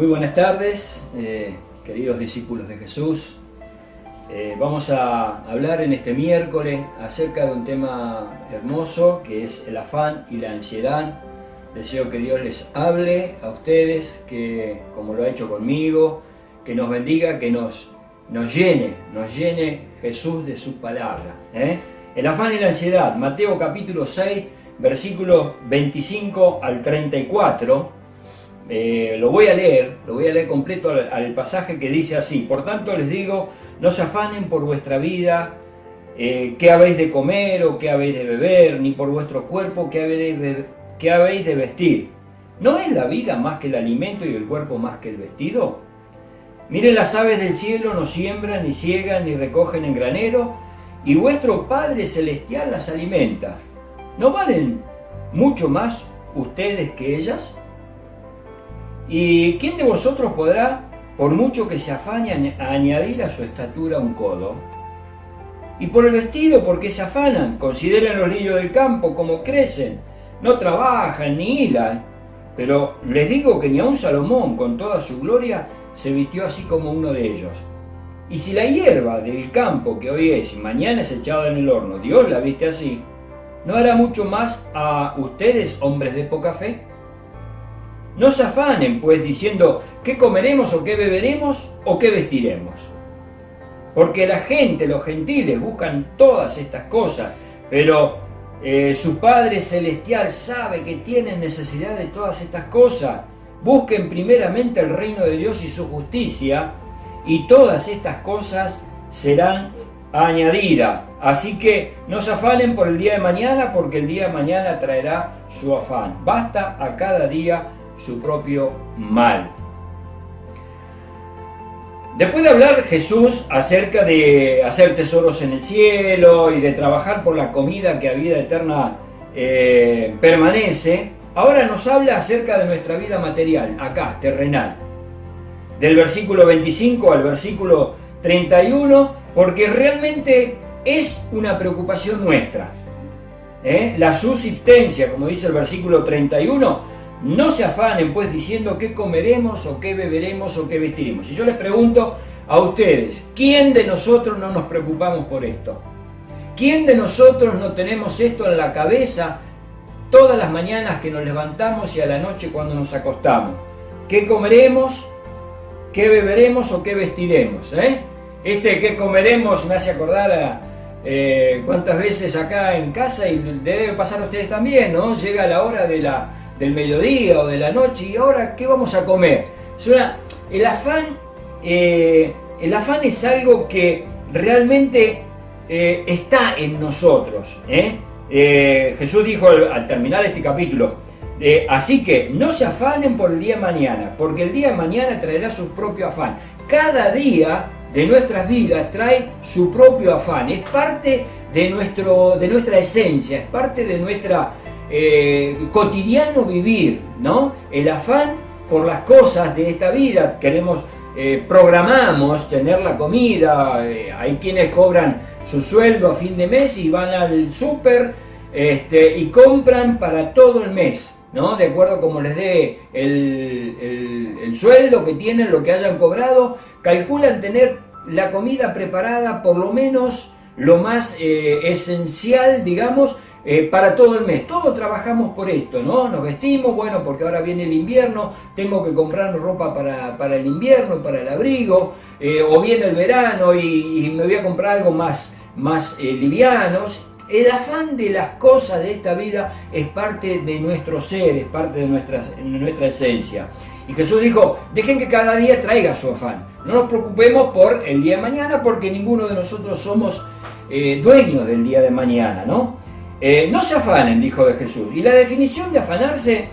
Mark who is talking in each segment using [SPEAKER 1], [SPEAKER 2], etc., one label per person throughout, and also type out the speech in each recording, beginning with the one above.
[SPEAKER 1] Muy buenas tardes, queridos discípulos de Jesús. Vamos a hablar en este miércoles acerca de un tema hermoso que es el afán y la ansiedad. Deseo que Dios les hable a ustedes, que como lo ha hecho conmigo, que nos bendiga, que nos llene Jesús de su palabra. El afán y la ansiedad, Mateo capítulo 6, versículos 25 al 34. Lo voy a leer completo al pasaje que dice así: por tanto les digo, no se afanen por vuestra vida, qué habéis de comer o qué habéis de beber, ni por vuestro cuerpo qué habéis de vestir. ¿No es la vida más que el alimento y el cuerpo más que el vestido? Miren, las aves del cielo no siembran, ni ciegan, ni recogen en granero, y vuestro Padre Celestial las alimenta. ¿No valen mucho más ustedes que ellas? ¿Y quién de vosotros podrá, por mucho que se afane, añadir a su estatura un codo? Y por el vestido, ¿por qué se afanan? Consideren los lirios del campo, cómo crecen. No trabajan ni hilan. Pero les digo que ni aun Salomón, con toda su gloria, se vistió así como uno de ellos. Y si la hierba del campo que hoy es y mañana es echada en el horno, Dios la viste así, ¿no hará mucho más a ustedes, hombres de poca fe? No se afanen, pues, diciendo, ¿qué comeremos o qué beberemos o qué vestiremos? Porque la gente, los gentiles, buscan todas estas cosas, pero su Padre Celestial sabe que tienen necesidad de todas estas cosas. Busquen primeramente el reino de Dios y su justicia, y todas estas cosas serán añadidas. Así que no se afanen por el día de mañana, porque el día de mañana traerá su afán. Basta a cada día su propio mal. Después de hablar Jesús acerca de hacer tesoros en el cielo y de trabajar por la comida que a vida eterna permanece, ahora nos habla acerca de nuestra vida material, acá, terrenal. Del versículo 25 al versículo 31, porque realmente es una preocupación nuestra. La subsistencia, como dice el versículo 31, no se afanen pues diciendo qué comeremos o qué beberemos o qué vestiremos. Y yo les pregunto a ustedes, ¿quién de nosotros no nos preocupamos por esto? ¿Quién de nosotros no tenemos esto en la cabeza todas las mañanas que nos levantamos y a la noche cuando nos acostamos? ¿Qué comeremos? ¿Qué beberemos o qué vestiremos? ¿Qué comeremos? Me hace acordar a cuántas veces acá en casa, y debe pasar a ustedes también, ¿no? Llega la hora del mediodía o de la noche, y ahora ¿qué vamos a comer? El afán es algo que realmente está en nosotros. Jesús dijo al terminar este capítulo, así que no se afanen por el día de mañana, porque el día de mañana traerá su propio afán. Cada día de nuestras vidas trae su propio afán, es parte de nuestra esencia, es parte de nuestra cotidiano vivir, ¿no? El afán por las cosas de esta vida. Programamos tener la comida. Hay quienes cobran su sueldo a fin de mes y van al súper y compran para todo el mes, ¿no? De acuerdo como les dé el sueldo que tienen, lo que hayan cobrado, calculan tener la comida preparada por lo menos lo más esencial, digamos, para todo el mes. Todos trabajamos por esto, ¿no? Nos vestimos, bueno, porque ahora viene el invierno, tengo que comprar ropa para el invierno, para el abrigo, o viene el verano y me voy a comprar algo más livianos. El afán de las cosas de esta vida es parte de nuestro ser, es parte de nuestra esencia. Y Jesús dijo, dejen que cada día traiga su afán. No nos preocupemos por el día de mañana, porque ninguno de nosotros somos dueños del día de mañana, ¿no? No se afanen, dijo de Jesús. Y la definición de afanarse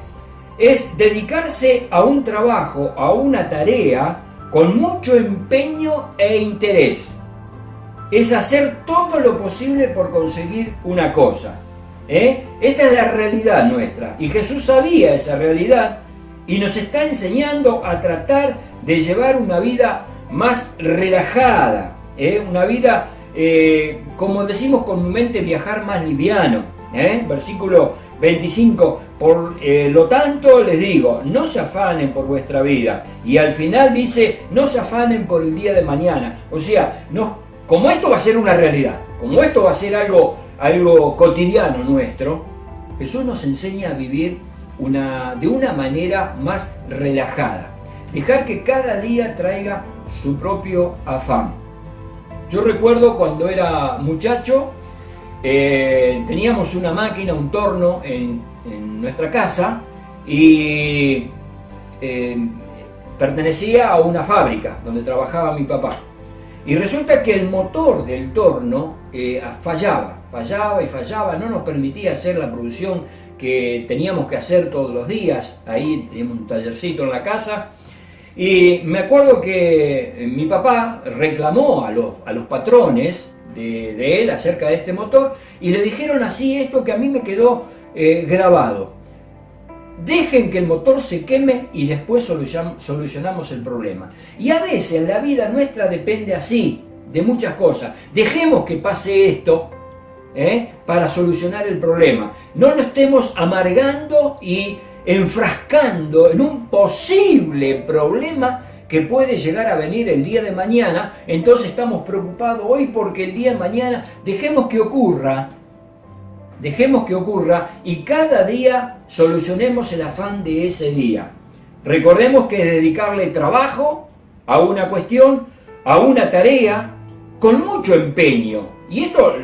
[SPEAKER 1] es dedicarse a un trabajo, a una tarea, con mucho empeño e interés. Es hacer todo lo posible por conseguir una cosa. Esta es la realidad nuestra. Y Jesús sabía esa realidad y nos está enseñando a tratar de llevar una vida más relajada, una vida, como decimos comúnmente, viajar más liviano. Versículo 25, por lo tanto les digo, no se afanen por vuestra vida. Y al final dice, no se afanen por el día de mañana. O sea, como esto va a ser una realidad, como esto va a ser algo cotidiano nuestro, Jesús nos enseña a vivir de una manera más relajada. Dejar que cada día traiga su propio afán. Yo recuerdo cuando era muchacho, teníamos una máquina, un torno en nuestra casa y pertenecía a una fábrica donde trabajaba mi papá. Y resulta que el motor del torno fallaba, no nos permitía hacer la producción que teníamos que hacer todos los días. Ahí teníamos un tallercito en la casa. Y me acuerdo que mi papá reclamó a los patrones de él acerca de este motor y le dijeron así esto que a mí me quedó grabado: dejen que el motor se queme y después solucionamos el problema. Y a veces la vida nuestra depende así de muchas cosas. Dejemos que pase esto para solucionar el problema. No nos estemos amargando y enfrascando en un posible problema que puede llegar a venir el día de mañana. Entonces estamos preocupados hoy porque el día de mañana dejemos que ocurra y cada día solucionemos el afán de ese día. Recordemos que es dedicarle trabajo a una cuestión, a una tarea, con mucho empeño. Y esto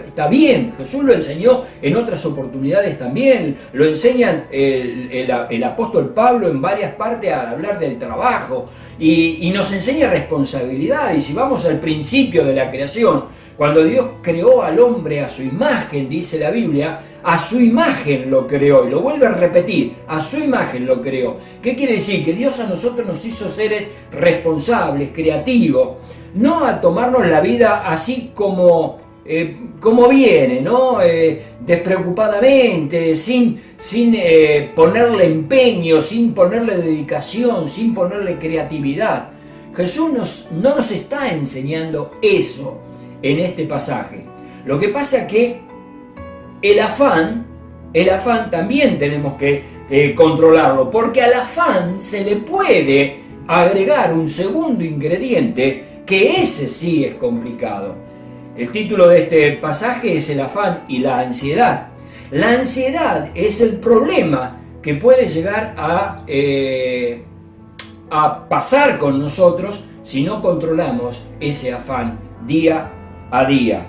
[SPEAKER 1] está bien, Jesús lo enseñó en otras oportunidades también, lo enseñan el apóstol Pablo en varias partes al hablar del trabajo, y nos enseña responsabilidad. Y si vamos al principio de la creación, cuando Dios creó al hombre a su imagen, dice la Biblia, a su imagen lo creó, y lo vuelve a repetir, a su imagen lo creó. ¿Qué quiere decir? Que Dios a nosotros nos hizo seres responsables, creativos, no a tomarnos la vida así como viene, ¿no? Despreocupadamente, sin ponerle empeño, sin ponerle dedicación, sin ponerle creatividad. Jesús no nos está enseñando eso en este pasaje. Lo que pasa es que el afán también tenemos que controlarlo, porque al afán se le puede agregar un segundo ingrediente, que ese sí es complicado. El título de este pasaje es el afán y la ansiedad. La ansiedad es el problema que puede llegar a pasar con nosotros si no controlamos ese afán día a día.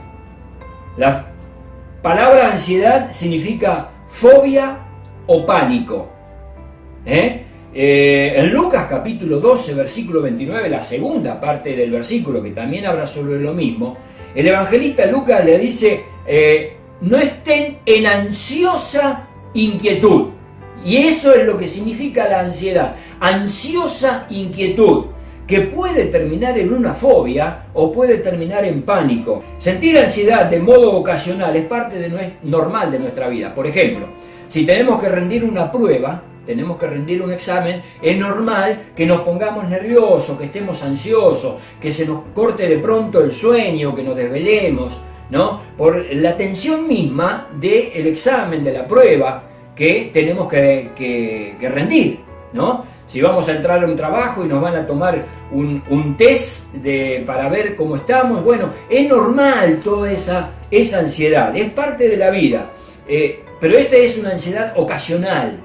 [SPEAKER 1] La palabra ansiedad significa fobia o pánico. En Lucas capítulo 12, versículo 29, la segunda parte del versículo, que también habla sobre lo mismo, el evangelista Lucas le dice, no estén en ansiosa inquietud. Y eso es lo que significa la ansiedad, ansiosa inquietud, que puede terminar en una fobia o puede terminar en pánico. Sentir ansiedad de modo ocasional es parte normal de nuestra vida. Por ejemplo, si tenemos que rendir una prueba, tenemos que rendir un examen, es normal que nos pongamos nerviosos, que estemos ansiosos, que se nos corte de pronto el sueño, que nos desvelemos, ¿no? Por la tensión misma del examen, de la prueba que tenemos que rendir, ¿no? Si vamos a entrar a un trabajo y nos van a tomar un test para ver cómo estamos, bueno, es normal toda esa ansiedad, es parte de la vida, pero esta es una ansiedad ocasional,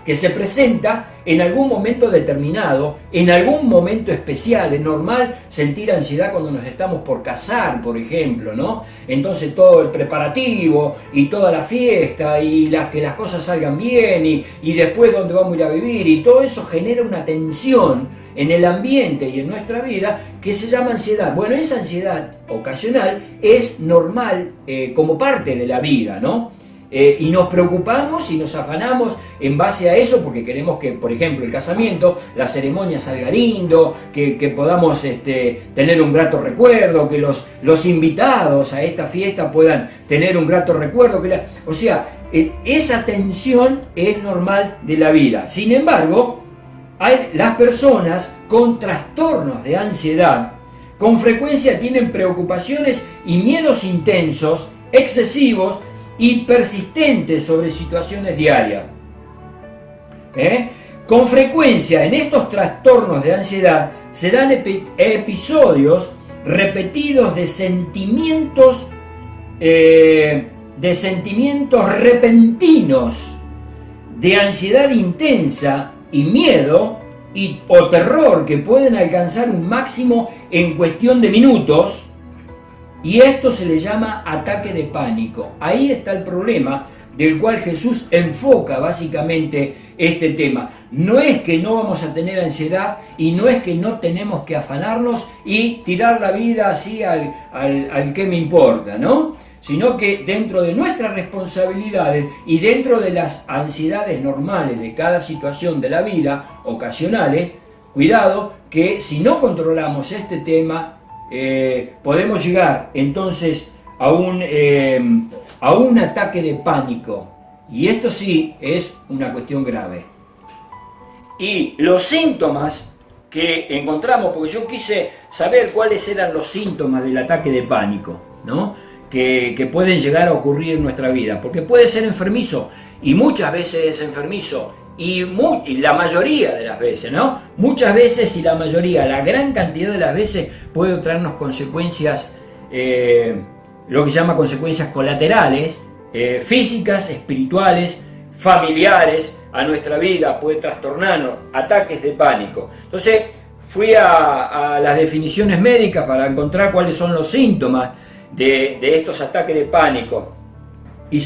[SPEAKER 1] que se presenta en algún momento determinado, en algún momento especial. Es normal sentir ansiedad cuando nos estamos por casar, por ejemplo, ¿no? Entonces todo el preparativo y toda la fiesta y que las cosas salgan bien y después dónde vamos a ir a vivir, y todo eso genera una tensión en el ambiente y en nuestra vida que se llama ansiedad. Bueno, esa ansiedad ocasional es normal como parte de la vida, ¿no? Y nos preocupamos y nos afanamos en base a eso porque queremos que, por ejemplo, el casamiento, la ceremonia salga lindo, que podamos tener un grato recuerdo, que los invitados a esta fiesta puedan tener un grato recuerdo. O sea, esa tensión es normal de la vida. Sin embargo, las personas con trastornos de ansiedad con frecuencia tienen preocupaciones y miedos intensos, excesivos, y persistente sobre situaciones diarias. Con frecuencia en estos trastornos de ansiedad se dan episodios repetidos de sentimientos repentinos, de ansiedad intensa y miedo o terror que pueden alcanzar un máximo en cuestión de minutos, y esto se le llama ataque de pánico. Ahí está el problema del cual Jesús enfoca básicamente este tema. No es que no vamos a tener ansiedad y no es que no tenemos que afanarnos y tirar la vida así al que me importa, ¿no? Sino que dentro de nuestras responsabilidades y dentro de las ansiedades normales de cada situación de la vida, ocasionales, cuidado que si no controlamos este tema, podemos llegar entonces a un ataque de pánico, y esto sí es una cuestión grave. Y los síntomas que encontramos, porque yo quise saber cuáles eran los síntomas del ataque de pánico, ¿no? que pueden llegar a ocurrir en nuestra vida, porque puede ser enfermizo, y muchas veces es enfermizo, y la mayoría de las veces, ¿no? Muchas veces y la mayoría, la gran cantidad de las veces puede traernos consecuencias, lo que se llama consecuencias colaterales, físicas, espirituales, familiares a nuestra vida, puede trastornarnos, ataques de pánico. Entonces fui a las definiciones médicas para encontrar cuáles son los síntomas de estos ataques de pánico, y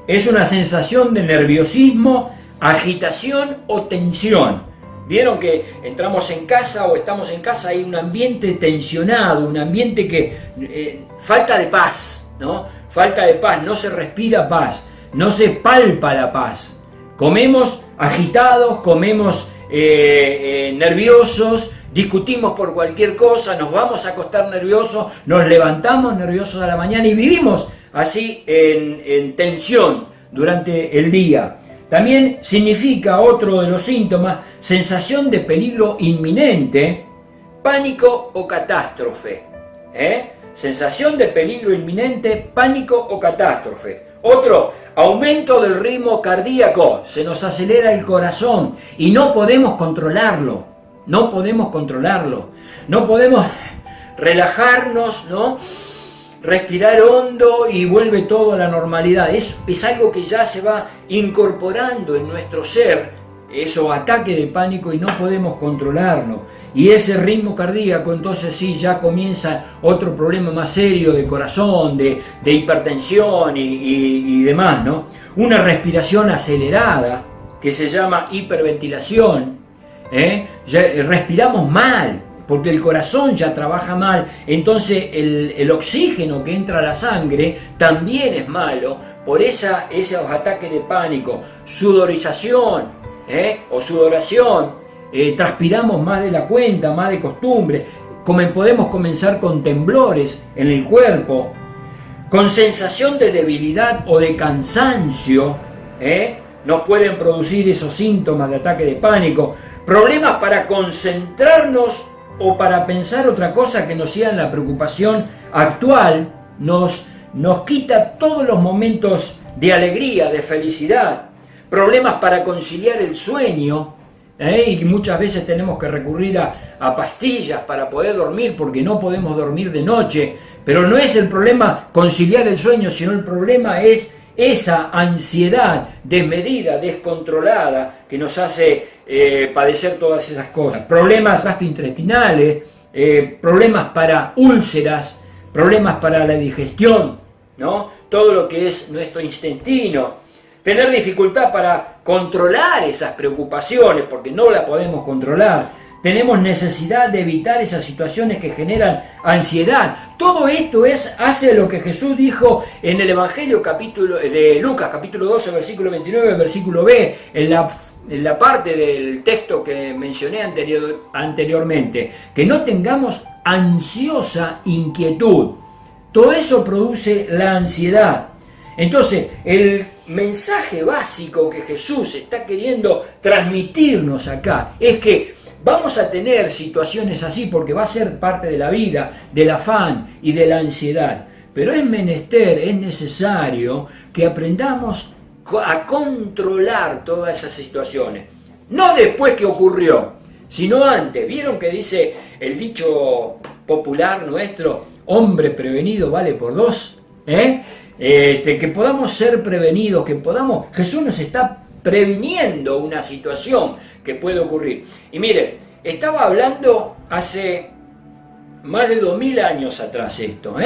[SPEAKER 1] es una sensación de nerviosismo, agitación o tensión. Vieron que entramos en casa o estamos en casa, hay un ambiente tensionado, un ambiente que falta de paz, ¿no? Falta de paz, no se respira paz, no se palpa la paz. Comemos agitados, comemos nerviosos, discutimos por cualquier cosa, nos vamos a acostar nerviosos, nos levantamos nerviosos a la mañana y vivimos así en tensión durante el día. También significa otro de los síntomas, sensación de peligro inminente, pánico o catástrofe. Sensación de peligro inminente, pánico o catástrofe. Otro, aumento del ritmo cardíaco, se nos acelera el corazón y no podemos controlarlo. No podemos controlarlo. No podemos relajarnos, ¿no? Respirar hondo y vuelve todo a la normalidad. Es algo que ya se va incorporando en nuestro ser, esos ataques de pánico, y no podemos controlarlo. Y ese ritmo cardíaco, entonces sí, ya comienza otro problema más serio de corazón, de hipertensión y demás, ¿no? Una respiración acelerada, que se llama hiperventilación, ya respiramos mal, porque el corazón ya trabaja mal, entonces el oxígeno que entra a la sangre también es malo por esos ataques de pánico. Sudorización o sudoración, transpiramos más de la cuenta, más de costumbre, podemos comenzar con temblores en el cuerpo, con sensación de debilidad o de cansancio, nos pueden producir esos síntomas de ataque de pánico, problemas para concentrarnos o para pensar otra cosa que no sea en la preocupación actual, nos quita todos los momentos de alegría, de felicidad, problemas para conciliar el sueño, y muchas veces tenemos que recurrir a pastillas para poder dormir porque no podemos dormir de noche, pero no es el problema conciliar el sueño, sino el problema es esa ansiedad desmedida, descontrolada, que nos hace padecer todas esas cosas. Problemas gastrointestinales, problemas para úlceras, problemas para la digestión, ¿no? Todo lo que es nuestro intestino. Tener dificultad para controlar esas preocupaciones, porque no las podemos controlar. Tenemos necesidad de evitar esas situaciones que generan ansiedad. Todo esto hace lo que Jesús dijo en el Evangelio de Lucas, capítulo 12, versículo 29, versículo B, en la parte del texto que mencioné anteriormente, que no tengamos ansiosa inquietud. Todo eso produce la ansiedad. Entonces, el mensaje básico que Jesús está queriendo transmitirnos acá es que vamos a tener situaciones así porque va a ser parte de la vida, del afán y de la ansiedad. pero es menester, es necesario que aprendamos a controlar todas esas situaciones. No después que ocurrió, sino antes. ¿Vieron que dice el dicho popular nuestro, hombre prevenido vale por dos? Que podamos ser prevenidos, Jesús nos está previniendo una situación que puede ocurrir. Y miren, estaba hablando hace más de 2000 años atrás esto,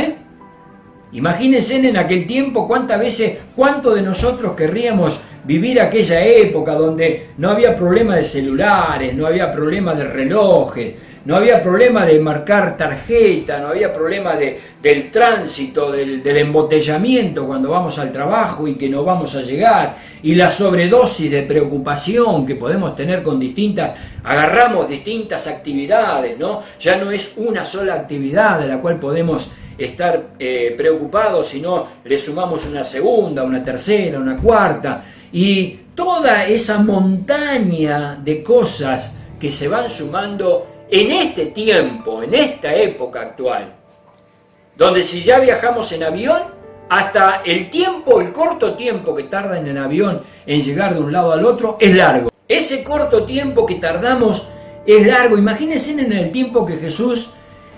[SPEAKER 1] Imagínense en aquel tiempo cuánto de nosotros querríamos vivir aquella época donde no había problema de celulares, no había problema de relojes, no había problema de marcar tarjeta, no había problema del tránsito, del embotellamiento cuando vamos al trabajo y que no vamos a llegar, y la sobredosis de preocupación que podemos tener agarramos distintas actividades, ¿no? Ya no es una sola actividad de la cual podemos estar preocupados, sino le sumamos una segunda, una tercera, una cuarta, y toda esa montaña de cosas que se van sumando en este tiempo, en esta época actual, donde si ya viajamos en avión, hasta el corto tiempo que tarda en el avión en llegar de un lado al otro es largo. Ese corto tiempo que tardamos es largo. Imagínense en el tiempo que Jesús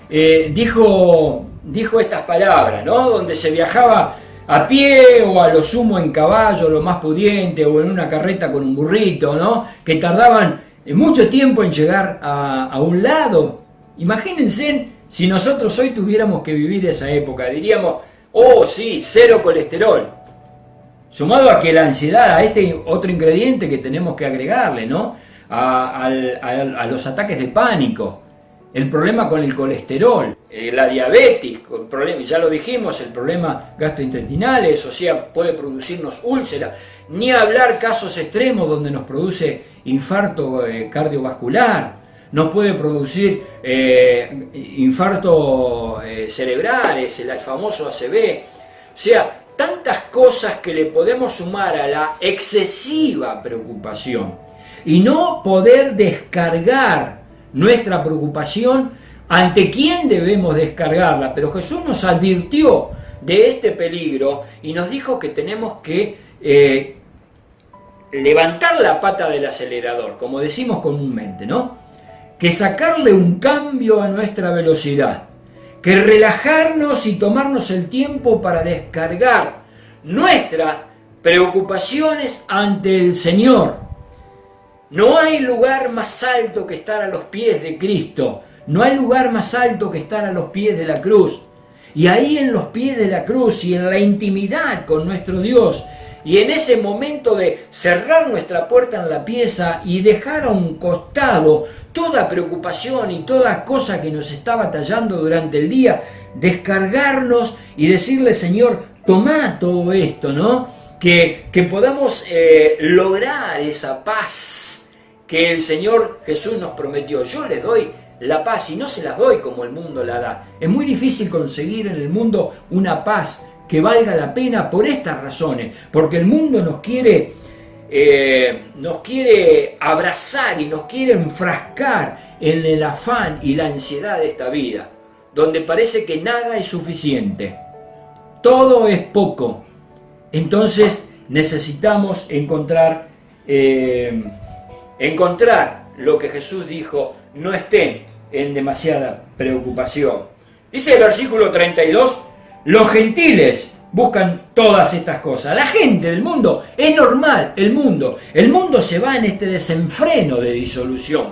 [SPEAKER 1] dijo estas palabras, ¿no? Donde se viajaba a pie o a lo sumo en caballo, lo más pudiente, o en una carreta con un burrito, ¿no? Que tardaban mucho tiempo en llegar a un lado. Imagínense si nosotros hoy tuviéramos que vivir esa época, diríamos, oh sí, 0 colesterol. Sumado a que la ansiedad, a este otro ingrediente que tenemos que agregarle, ¿no? A los ataques de pánico. El problema con el colesterol, la diabetes, el problema, ya lo dijimos, el problema gastrointestinales, o sea, puede producirnos úlceras, ni hablar casos extremos donde nos produce infarto cardiovascular, nos puede producir infarto cerebrales, el famoso ACV, o sea, tantas cosas que le podemos sumar a la excesiva preocupación y no poder descargar nuestra preocupación. ¿Ante quién debemos descargarla? Pero Jesús nos advirtió de este peligro y nos dijo que tenemos que levantar la pata del acelerador, como decimos comúnmente, ¿no? Que sacarle un cambio a nuestra velocidad, que relajarnos y tomarnos el tiempo para descargar nuestras preocupaciones ante el Señor. No hay lugar más alto que estar a los pies de Cristo. No hay lugar más alto que estar a los pies de la cruz. Y ahí en los pies de la cruz y en la intimidad con nuestro Dios, y en ese momento de cerrar nuestra puerta en la pieza y dejar a un costado toda preocupación y toda cosa que nos está batallando durante el día, descargarnos y decirle, Señor, toma todo esto, ¿no? Que podamos lograr esa paz que el Señor Jesús nos prometió. Yo les doy la paz y no se las doy como el mundo la da. Es muy difícil conseguir en el mundo una paz que valga la pena por estas razones, porque el mundo nos quiere abrazar y nos quiere enfrascar en el afán y la ansiedad de esta vida, donde parece que nada es suficiente, todo es poco. Entonces necesitamos encontrar lo que Jesús dijo: no estén en demasiada preocupación. Dice el versículo 32, los gentiles buscan todas estas cosas. La gente del mundo, es normal, el mundo se va en este desenfreno de disolución,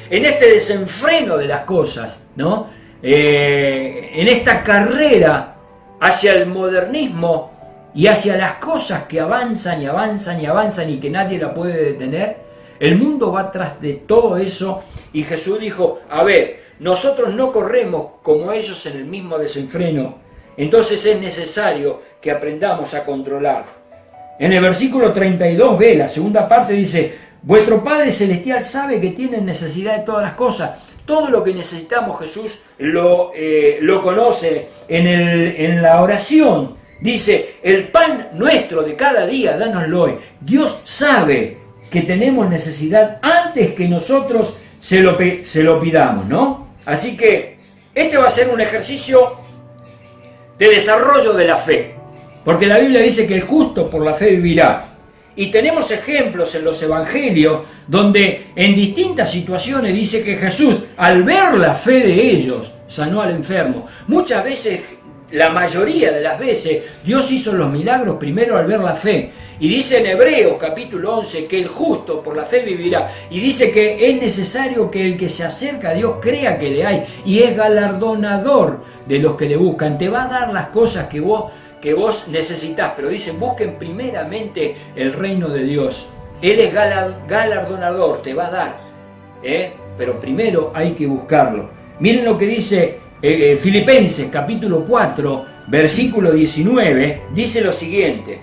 [SPEAKER 1] en este desenfreno de las cosas, ¿no? En esta carrera hacia el modernismo y hacia las cosas que avanzan y avanzan y avanzan y que nadie la puede detener. El mundo va tras de todo eso, y Jesús dijo, a ver, nosotros no corremos como ellos en el mismo desenfreno, entonces es necesario que aprendamos a controlar. En el versículo 32b, la segunda parte dice, vuestro Padre Celestial sabe que tienen necesidad de todas las cosas. Todo lo que necesitamos Jesús lo conoce en la oración. Dice, el pan nuestro de cada día, dánoslo hoy. Dios sabe que tenemos necesidad antes que nosotros se lo pidamos, ¿no? Así que este va a ser un ejercicio de desarrollo de la fe. Porque la Biblia dice que el justo por la fe vivirá. Y tenemos ejemplos en los evangelios donde en distintas situaciones dice que Jesús, al ver la fe de ellos, sanó al enfermo. Muchas veces, la mayoría de las veces, Dios hizo los milagros primero al ver la fe. Y dice en Hebreos capítulo 11 que el justo por la fe vivirá. Y dice que es necesario que el que se acerca a Dios crea que le hay. Y es galardonador de los que le buscan. Te va a dar las cosas que vos necesitas, pero dicen, busquen primeramente el reino de Dios. Él es galardonador, te va a dar, pero primero hay que buscarlo. Miren lo que dice Filipenses capítulo 4, versículo 19, dice lo siguiente: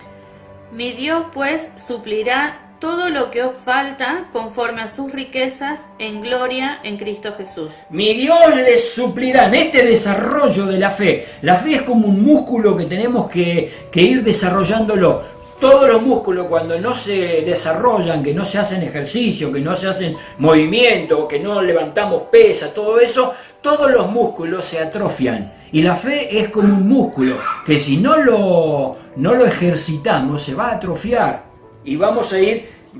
[SPEAKER 2] Mi Dios pues suplirá todo lo que os falta conforme a sus riquezas en gloria en Cristo Jesús.
[SPEAKER 1] Mi Dios les suplirá en este desarrollo de la fe. La fe es como un músculo que tenemos que ir desarrollándolo. Todos los músculos cuando no se desarrollan, que no se hacen ejercicio, que no se hacen movimiento, que no levantamos pesa, todo eso, todos los músculos se atrofian. Y la fe es como un músculo que si no lo ejercitamos se va a atrofiar. Y va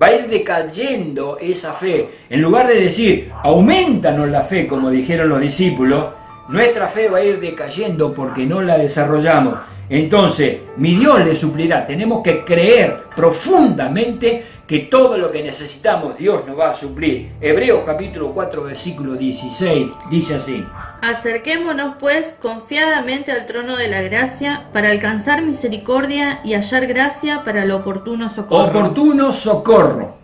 [SPEAKER 1] a ir decayendo esa fe. En lugar de decir, aumentanos la fe, como dijeron los discípulos, nuestra fe va a ir decayendo porque no la desarrollamos. Entonces, mi Dios le suplirá. Tenemos que creer profundamente que todo lo que necesitamos Dios nos va a suplir. Hebreos capítulo 4, versículo 16, dice así:
[SPEAKER 2] Acerquémonos pues confiadamente al trono de la gracia para alcanzar misericordia y hallar gracia para el oportuno socorro.
[SPEAKER 1] Oportuno socorro.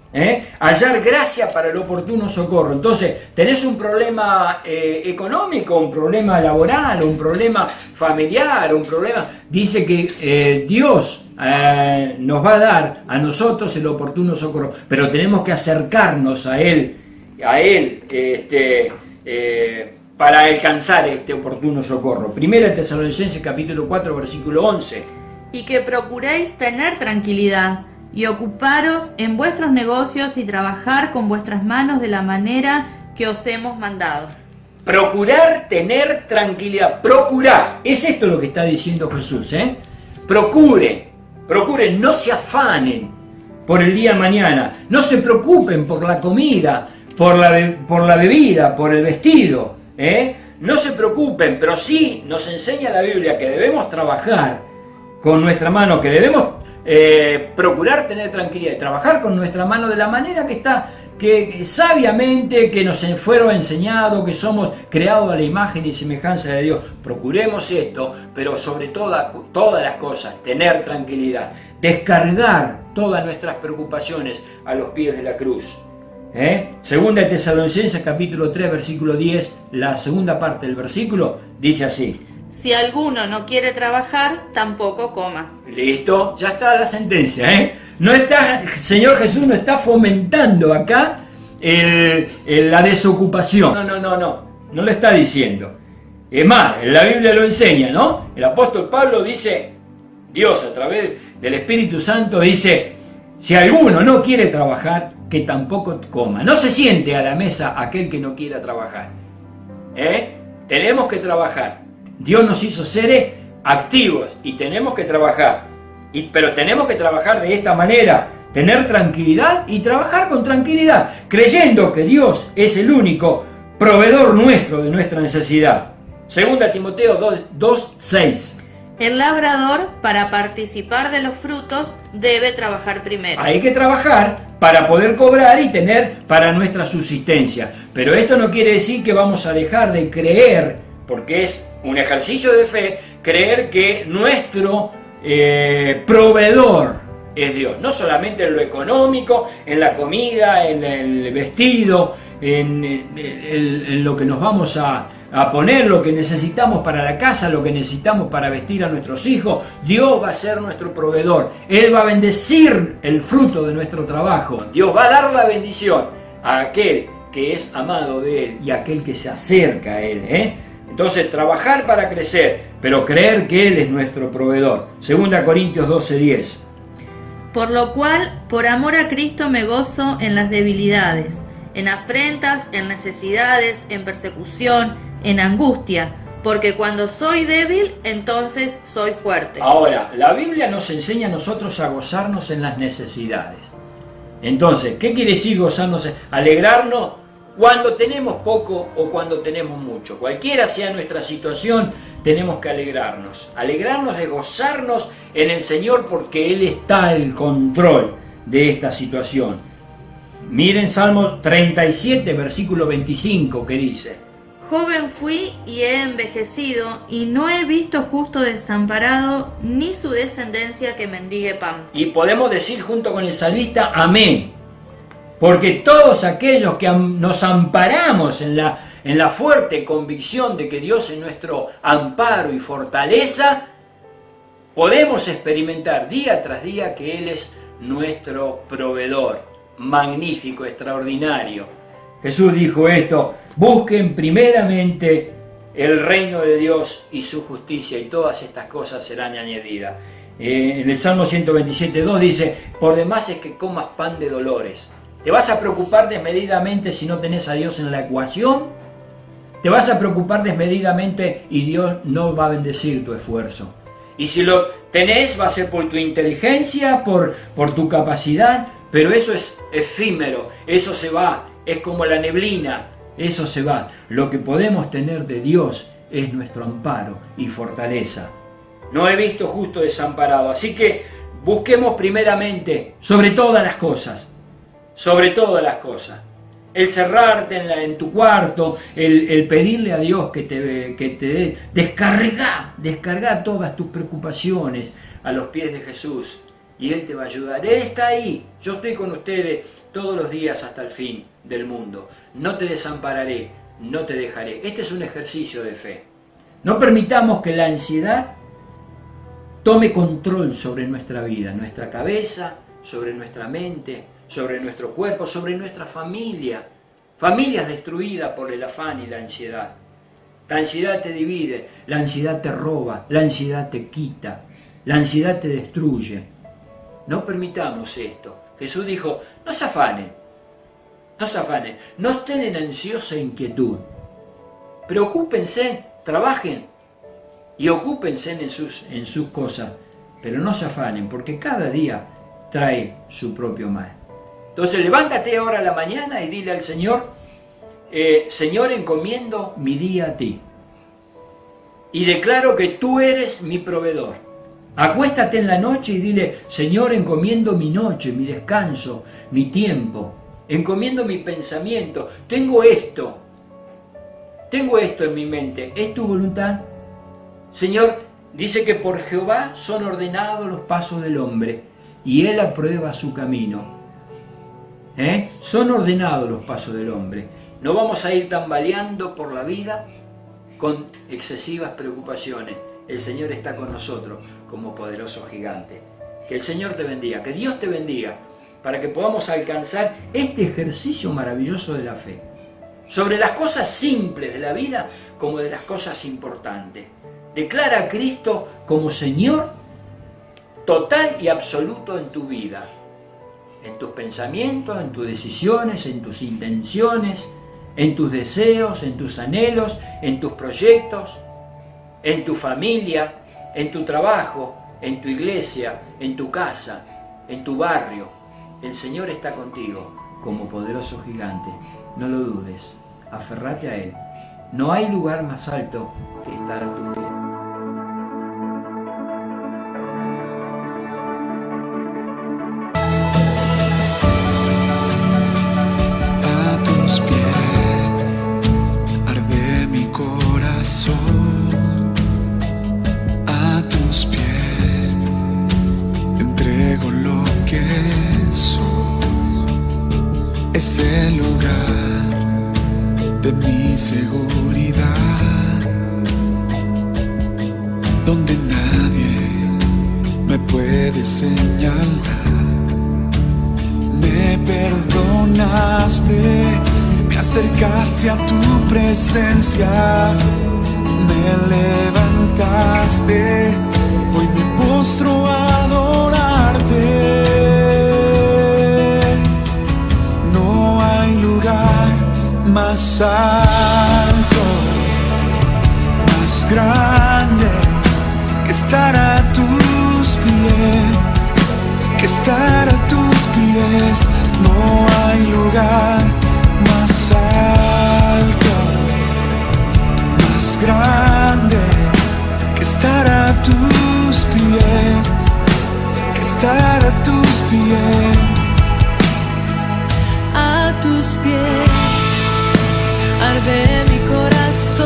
[SPEAKER 1] Hallar gracia para el oportuno socorro. Entonces, tenés un problema económico, un problema laboral, un problema familiar, un problema. Dice que Dios nos va a dar a nosotros el oportuno socorro, pero tenemos que acercarnos a Él, para alcanzar este oportuno socorro. Primera Tesalonicenses capítulo 4, versículo 11.
[SPEAKER 2] Y que procuréis tener tranquilidad y ocuparos en vuestros negocios y trabajar con vuestras manos de la manera que os hemos mandado.
[SPEAKER 1] Procurar tener tranquilidad. Procurar. Es esto lo que está diciendo Jesús, Procuren, no se afanen por el día de mañana. No se preocupen por la comida, por la bebida, por el vestido, No se preocupen, pero sí nos enseña la Biblia que debemos trabajar con nuestra mano, que debemos procurar tener tranquilidad y trabajar con nuestra mano de la manera que sabiamente que nos fueron enseñado, que somos creados a la imagen y semejanza de Dios. Procuremos esto, pero sobre todas las cosas, tener tranquilidad, descargar todas nuestras preocupaciones a los pies de la cruz. Segunda de Tesalonicenses capítulo 3, versículo 10, la segunda parte del versículo dice así:
[SPEAKER 2] Si alguno no quiere trabajar, tampoco coma. Listo,
[SPEAKER 1] ya está la sentencia, Señor Jesús no está fomentando acá la desocupación. No lo está diciendo. Es más, la Biblia lo enseña, ¿no? El apóstol Pablo dice, Dios a través del Espíritu Santo dice, si alguno no quiere trabajar, que tampoco coma. No se siente a la mesa aquel que no quiera trabajar. Tenemos que trabajar. Dios nos hizo seres activos y tenemos que trabajar. Pero tenemos que trabajar de esta manera, tener tranquilidad y trabajar con tranquilidad, creyendo que Dios es el único proveedor nuestro de nuestra necesidad. Segunda Timoteo 2:6.
[SPEAKER 2] El labrador, para participar de los frutos, debe trabajar primero.
[SPEAKER 1] Hay que trabajar para poder cobrar y tener para nuestra subsistencia. Pero esto no quiere decir que vamos a dejar de creer, porque es un ejercicio de fe, creer que nuestro proveedor es Dios. No solamente en lo económico, en la comida, en el vestido, en lo que nos vamos a poner, lo que necesitamos para la casa, lo que necesitamos para vestir a nuestros hijos. Dios va a ser nuestro proveedor. Él va a bendecir el fruto de nuestro trabajo. Dios va a dar la bendición a aquel que es amado de Él y a aquel que se acerca a Él, Entonces, trabajar para crecer, pero creer que Él es nuestro proveedor. Segunda Corintios 12:10.
[SPEAKER 2] Por lo cual, por amor a Cristo me gozo en las debilidades, en afrentas, en necesidades, en persecución, en angustia, porque cuando soy débil, entonces soy fuerte.
[SPEAKER 1] Ahora, la Biblia nos enseña a nosotros a gozarnos en las necesidades. Entonces, ¿qué quiere decir gozarnos? Alegrarnos cuando tenemos poco o cuando tenemos mucho. Cualquiera sea nuestra situación, tenemos que alegrarnos. Alegrarnos de gozarnos en el Señor porque Él está al control de esta situación. Miren Salmo 37, versículo 25, que dice:
[SPEAKER 2] Joven fui y he envejecido, y no he visto justo desamparado, ni su descendencia que mendigue pan.
[SPEAKER 1] Y podemos decir junto con el salmista, amén. Porque todos aquellos que nos amparamos en la fuerte convicción de que Dios es nuestro amparo y fortaleza, podemos experimentar día tras día que Él es nuestro proveedor, magnífico, extraordinario. Jesús dijo esto: busquen primeramente el reino de Dios y su justicia, y todas estas cosas serán añadidas. En el Salmo 127:2 dice: por demás es que comas pan de dolores. ¿Te vas a preocupar desmedidamente si no tenés a Dios en la ecuación? ¿Te vas a preocupar desmedidamente y Dios no va a bendecir tu esfuerzo? Y si lo tenés, va a ser por tu inteligencia, por tu capacidad, pero eso es efímero, eso se va, es como la neblina, eso se va. Lo que podemos tener de Dios es nuestro amparo y fortaleza. No he visto justo desamparado, así que busquemos primeramente, sobre todas las cosas, el cerrarte en tu cuarto, el pedirle a Dios que te dé, descarga todas tus preocupaciones a los pies de Jesús, y Él te va a ayudar. Él está ahí, yo estoy con ustedes todos los días hasta el fin del mundo. No te desampararé, no te dejaré. Este es un ejercicio de fe. No permitamos que la ansiedad tome control sobre nuestra vida, nuestra cabeza, sobre nuestra mente, sobre nuestro cuerpo, sobre nuestra familia. Familias destruidas por el afán y la ansiedad. La ansiedad te divide, la ansiedad te roba, la ansiedad te quita, la ansiedad te destruye. No permitamos esto. Jesús dijo: no se afanen, no estén en ansiosa inquietud. Preocúpense, trabajen y ocúpense en sus cosas, pero no se afanen, porque cada día trae su propio mal. Entonces levántate ahora a la mañana y dile al Señor: Señor, encomiendo mi día a ti y declaro que tú eres mi proveedor. Acuéstate en la noche y dile: Señor, encomiendo mi noche, mi descanso, mi tiempo, encomiendo mi pensamiento. Tengo esto en mi mente. ¿Es tu voluntad? Señor, dice que por Jehová son ordenados los pasos del hombre, y Él aprueba su camino. Son ordenados los pasos del hombre. No vamos a ir tambaleando por la vida con excesivas preocupaciones. El Señor está con nosotros como poderoso gigante. Que el Señor te bendiga, que Dios te bendiga, para que podamos alcanzar este ejercicio maravilloso de la fe. Sobre las cosas simples de la vida como de las cosas importantes. Declara a Cristo como Señor total y absoluto en tu vida. En tus pensamientos, en tus decisiones, en tus intenciones, en tus deseos, en tus anhelos, en tus proyectos, en tu familia, en tu trabajo, en tu iglesia, en tu casa, en tu barrio. El Señor está contigo como poderoso gigante. No lo dudes, aferrate a Él. No hay lugar más alto que estar a tu pie.
[SPEAKER 3] A tus pies entrego lo que soy. Es el lugar de mi seguridad, donde nadie me puede señalar. Me perdonaste, me acercaste a tu presencia, me levantaste, hoy me postro a adorarte. No hay lugar más alto, más estar a tus pies, que estar a tus pies. No hay lugar más alto, más grande, que estar a tus pies, que estar a tus pies.
[SPEAKER 4] A tus pies arde mi corazón,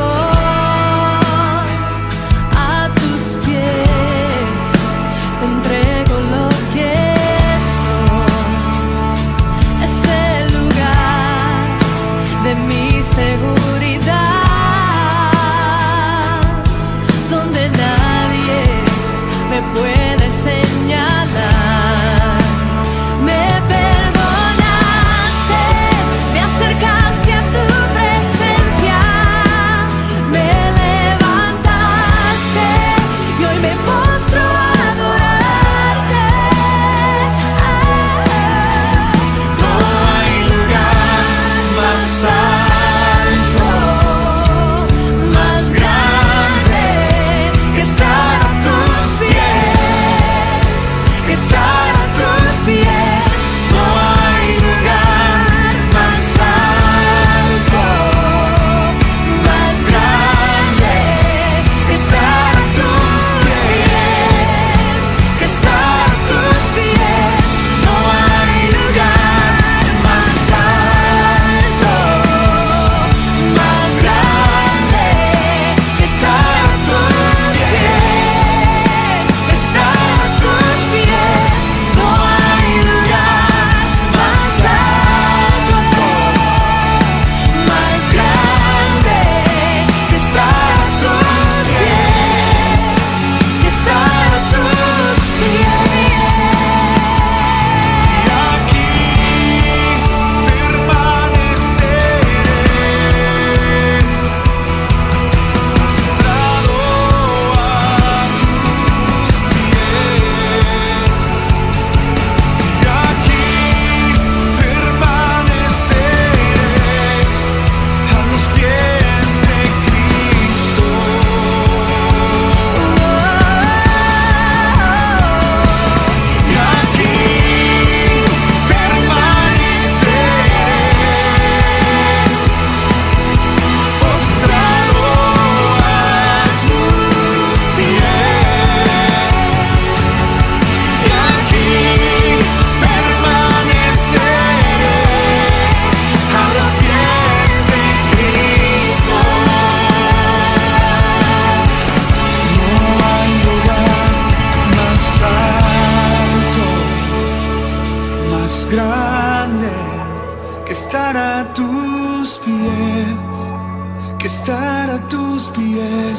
[SPEAKER 4] a tus pies te entrego lo que soy. Es el lugar de mi seguridad, donde nadie me puede señalar. Me perdonaste, me acercaste a tu presencia, me levantaste y hoy me postro a adorarte.
[SPEAKER 3] No hay lugar más alto, más grande, que estar a tus pies, que estar a tus pies. No hay lugar más alto, más grande, que estar a tus pies, que estar a tus pies. No hay lugar más alto, más grande, que estar a tus pies, que estar a tus pies. No hay lugar más alto, más grande, que estar a tus pies, que estar a tus pies. Y aquí permaneceré, postrado a tus pies. Y aquí permaneceré a los pies de Cristo. Y aquí permaneceré, postrado a tus pies. Y aquí permaneceré a los pies de Cristo. No hay lugar más alto, más grande, que estar a tus pies, que estar a tus pies.